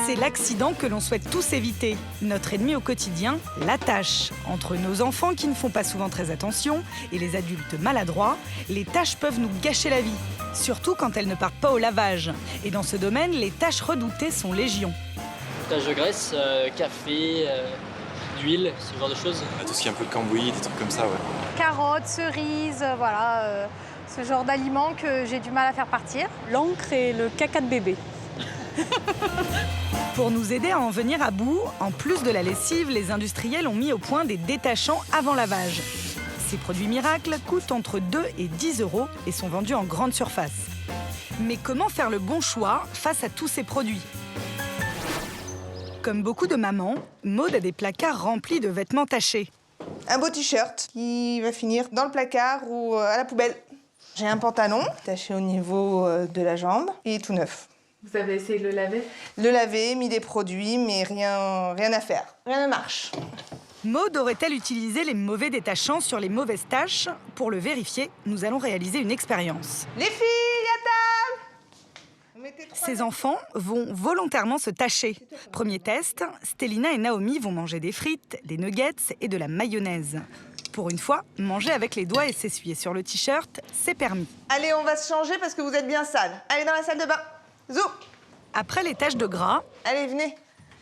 C'est l'accident que l'on souhaite tous éviter. Notre ennemi au quotidien, la tâche. Entre nos enfants qui ne font pas souvent très attention et les adultes maladroits, les tâches peuvent nous gâcher la vie. Surtout quand elles ne partent pas au lavage. Et dans ce domaine, les tâches redoutées sont légion. Tâches de graisse, café, d'huile, ce genre de choses. Tout ce qui est un peu cambouis, des trucs comme ça, ouais. Carottes, cerises, voilà, ce genre d'aliments que j'ai du mal à faire partir. L'encre et le caca de bébé. Pour nous aider à en venir à bout, en plus de la lessive, les industriels ont mis au point des détachants avant lavage. Ces produits miracles coûtent entre 2 et 10 € et sont vendus en grande surface. Mais comment faire le bon choix face à tous ces produits ? Comme beaucoup de mamans, Maude a des placards remplis de vêtements tachés. Un beau t-shirt qui va finir dans le placard ou à la poubelle. J'ai un pantalon taché au niveau de la jambe et tout neuf. Vous avez essayé de le laver? Le laver, mis des produits, mais rien à faire. Rien ne marche. Maude aurait-elle utilisé les mauvais détachants sur les mauvaises taches ? Pour le vérifier, nous allons réaliser une expérience. Les filles, à table! Ces enfants vont volontairement se tacher. Premier test, Stélina et Naomi vont manger des frites, des nuggets et de la mayonnaise. Pour une fois, manger avec les doigts et s'essuyer sur le t-shirt, c'est permis. Allez, on va se changer parce que vous êtes bien sales. Allez dans la salle de bain. Zou! Après les taches de gras, Allez, venez.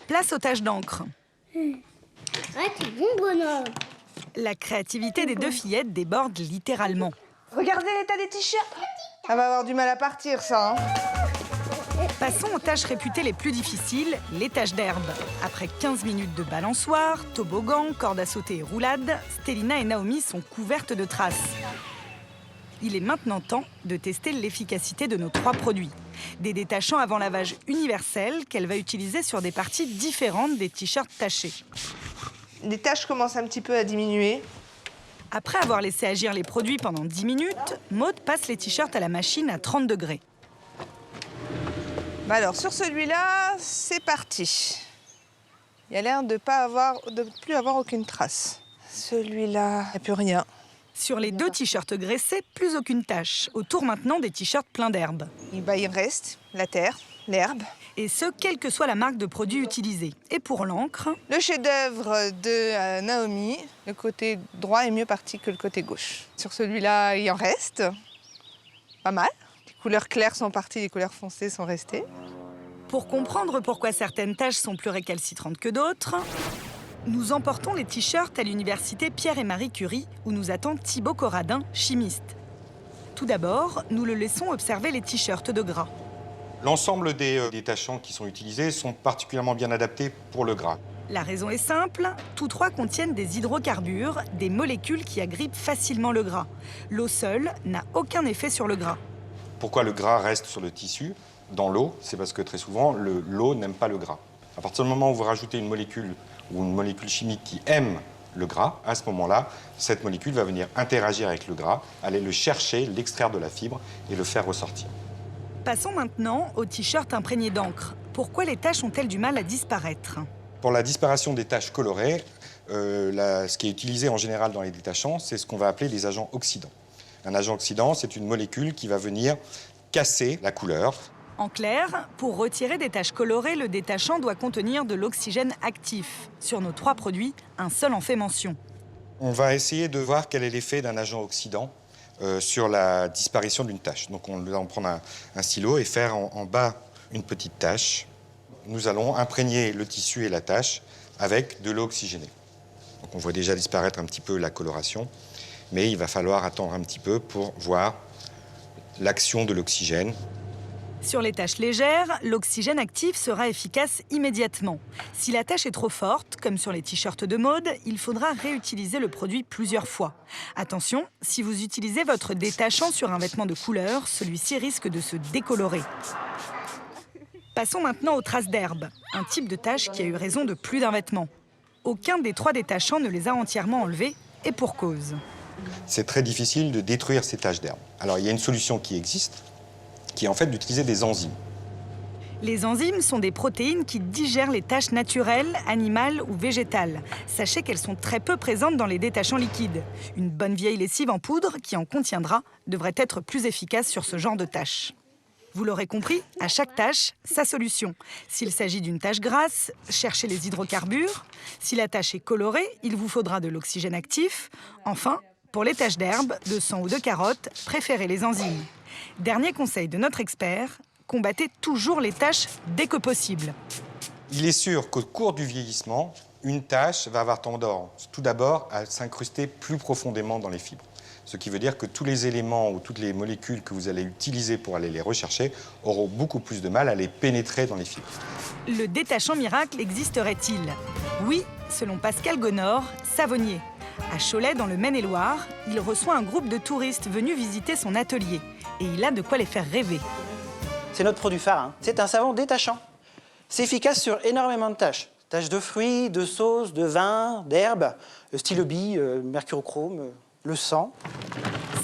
place aux taches d'encre. Ah, t'es bon bonhomme. La créativité des deux fillettes déborde littéralement. Regardez l'état des t-shirts. Ça va avoir du mal à partir, ça. Passons aux tâches réputées les plus difficiles, les tâches d'herbe. Après 15 minutes de balançoire, toboggan, corde à sauter et roulade, Stélina et Naomi sont couvertes de traces. Il est maintenant temps de tester l'efficacité de nos 3 produits. Des détachants avant lavage universels qu'elle va utiliser sur des parties différentes des t-shirts tachés. Les taches commencent un petit peu à diminuer. Après avoir laissé agir les produits pendant 10 minutes, Maude passe les t-shirts à la machine à 30 degrés. Alors, sur celui-là, c'est parti. Il a l'air de plus avoir aucune trace. Celui-là, il n'y a plus rien. Sur les 2 t-shirts graissés, plus aucune tache. Autour maintenant des t-shirts pleins d'herbe. Il reste la terre, l'herbe. Et ce, quelle que soit la marque de produit utilisée. Et pour l'encre, Le chef-d'œuvre de Naomi, le côté droit est mieux parti que le côté gauche. Sur celui-là, il en reste. Pas mal. Les couleurs claires sont parties, les couleurs foncées sont restées. pour comprendre pourquoi certaines taches sont plus récalcitrantes que d'autres, nous emportons les t-shirts à l'université Pierre et Marie Curie, où nous attend Thibaut Corradin, chimiste. Tout d'abord, nous le laissons observer les t-shirts de gras. L'ensemble des détachants qui sont utilisés sont particulièrement bien adaptés pour le gras. La raison est simple, tous 3 contiennent des hydrocarbures, des molécules qui agrippent facilement le gras. L'eau seule n'a aucun effet sur le gras. Pourquoi le gras reste sur le tissu, dans l'eau? C'est parce que très souvent, l'eau n'aime pas le gras. À partir du moment où vous rajoutez une molécule ou une molécule chimique qui aime le gras, à ce moment-là, cette molécule va venir interagir avec le gras, aller le chercher, l'extraire de la fibre et le faire ressortir. Passons maintenant aux t-shirts imprégnés d'encre. Pourquoi les taches ont-elles du mal à disparaître? Pour la disparition des taches colorées, ce qui est utilisé en général dans les détachants, c'est ce qu'on va appeler des agents oxydants. Un agent oxydant, c'est une molécule qui va venir casser la couleur. En clair, pour retirer des taches colorées, le détachant doit contenir de l'oxygène actif. Sur nos 3 produits, un seul en fait mention. On va essayer de voir quel est l'effet d'un agent oxydant sur la disparition d'une tache. Donc on va en prendre un stylo et faire en bas une petite tache. Nous allons imprégner le tissu et la tache avec de l'eau oxygénée. Donc on voit déjà disparaître un petit peu la coloration, mais il va falloir attendre un petit peu pour voir l'action de l'oxygène. Sur les taches légères, l'oxygène actif sera efficace immédiatement. Si la tache est trop forte, comme sur les t-shirts de mode, il faudra réutiliser le produit plusieurs fois. Attention, si vous utilisez votre détachant sur un vêtement de couleur, celui-ci risque de se décolorer. Passons maintenant aux traces d'herbe, un type de tache qui a eu raison de plus d'un vêtement. Aucun des 3 détachants ne les a entièrement enlevés, et pour cause. C'est très difficile de détruire ces taches d'herbe. Alors il y a une solution qui existe, qui est en fait d'utiliser des enzymes. Les enzymes sont des protéines qui digèrent les taches naturelles, animales ou végétales. Sachez qu'elles sont très peu présentes dans les détachants liquides. Une bonne vieille lessive en poudre, qui en contiendra, devrait être plus efficace sur ce genre de taches. Vous l'aurez compris, à chaque tâche, sa solution. S'il s'agit d'une tâche grasse, cherchez les hydrocarbures. Si la tâche est colorée, il vous faudra de l'oxygène actif. Enfin, pour les taches d'herbe, de sang ou de carotte, préférez les enzymes. Dernier conseil de notre expert, combattez toujours les taches dès que possible. Il est sûr qu'au cours du vieillissement, une tache va avoir tendance, tout d'abord, à s'incruster plus profondément dans les fibres. Ce qui veut dire que tous les éléments ou toutes les molécules que vous allez utiliser pour aller les rechercher auront beaucoup plus de mal à les pénétrer dans les fibres. Le détachant miracle existerait-il? Oui, selon Pascal Gonor, savonnier. À Cholet, dans le Maine-et-Loire, il reçoit un groupe de touristes venus visiter son atelier. Et il a de quoi les faire rêver. C'est notre produit phare, hein. C'est un savon détachant. C'est efficace sur énormément de tâches. Tâches de fruits, de sauces, de vin, d'herbes, stylobies, mercurochrome, le sang.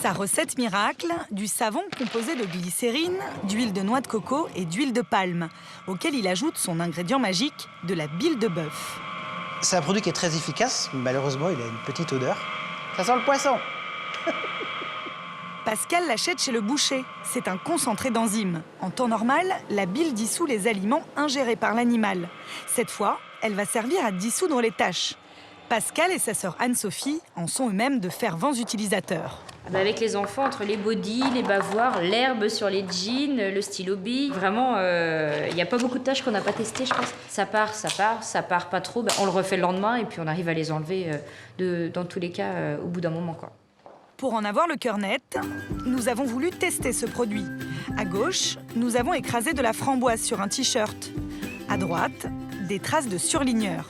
Sa recette miracle, du savon composé de glycérine, d'huile de noix de coco et d'huile de palme, auquel il ajoute son ingrédient magique, de la bile de bœuf. C'est un produit qui est très efficace, malheureusement il a une petite odeur. Ça sent le poisson. Pascal l'achète chez le boucher. C'est un concentré d'enzymes. En temps normal, la bile dissout les aliments ingérés par l'animal. Cette fois, elle va servir à dissoudre les taches. Pascal et sa sœur Anne-Sophie en sont eux-mêmes de fervents utilisateurs. Avec les enfants, entre les bodys, les bavoirs, l'herbe sur les jeans, le stylo-bille, vraiment, il n'y a pas beaucoup de tâches qu'on n'a pas testées, je pense. Ça part pas trop, on le refait le lendemain et puis on arrive à les enlever dans tous les cas au bout d'un moment, quoi. Pour en avoir le cœur net, nous avons voulu tester ce produit. À gauche, nous avons écrasé de la framboise sur un t-shirt. À droite, des traces de surligneur.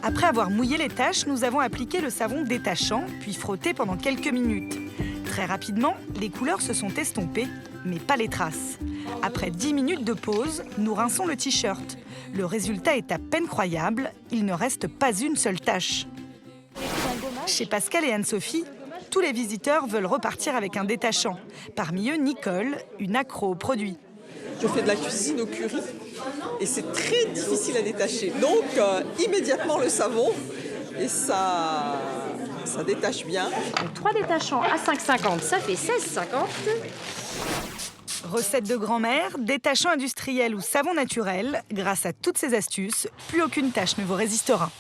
Après avoir mouillé les taches, nous avons appliqué le savon détachant, puis frotté pendant quelques minutes. Très rapidement, les couleurs se sont estompées, mais pas les traces. Après 10 minutes de pause, nous rinçons le t-shirt. Le résultat est à peine croyable, il ne reste pas une seule tache. Chez Pascal et Anne-Sophie, tous les visiteurs veulent repartir avec un détachant. Parmi eux, Nicole, une accro au produit. Je fais de la cuisine au curry et c'est très difficile à détacher. Donc, immédiatement le savon et ça détache bien. Donc 3 détachants à 5,50, ça fait 16,50. Recette de grand-mère, détachant industriel ou savon naturel, grâce à toutes ces astuces, plus aucune tâche ne vous résistera.